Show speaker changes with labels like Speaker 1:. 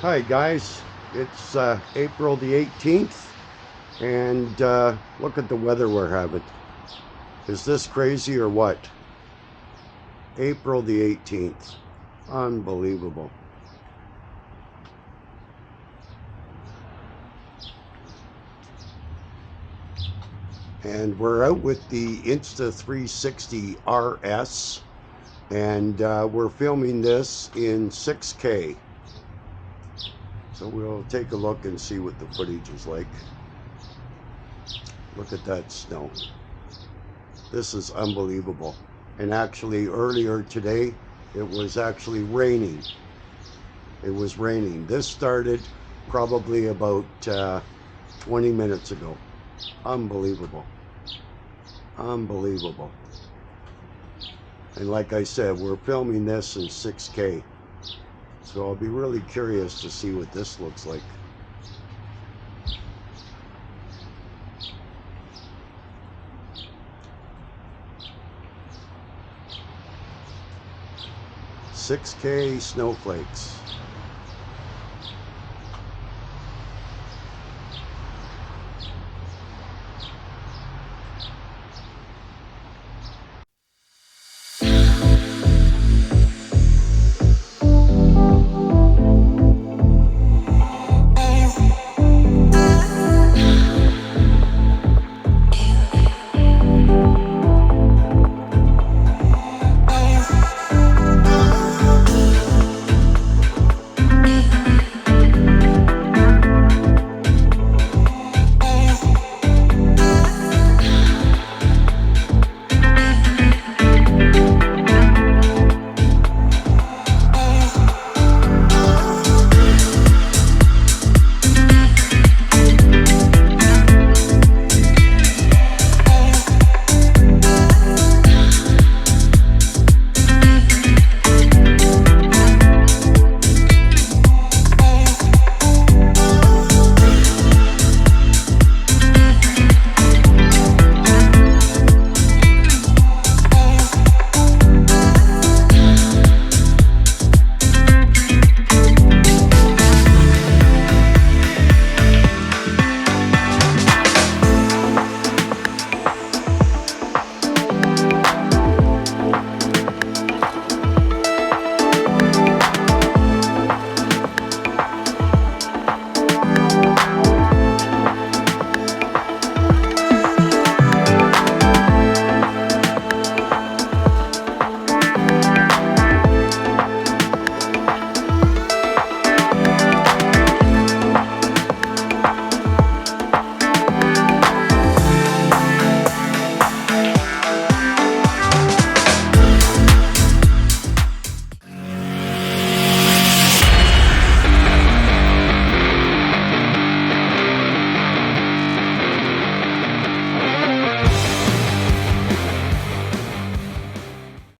Speaker 1: Hi guys, it's April the 18th and look at the weather we're having. Is this crazy or what? April the 18th. Unbelievable. And we're out with the Insta 360 RS and we're filming this in 6K. So we'll take a look and see what the footage is like. Look at that snow. This is unbelievable. And actually earlier today, it was actually raining. It was raining. This started probably about 20 minutes ago. Unbelievable. Unbelievable. And like I said, we're filming this in 6K. So I'll be really curious to see what this looks like. "6K snowflakes."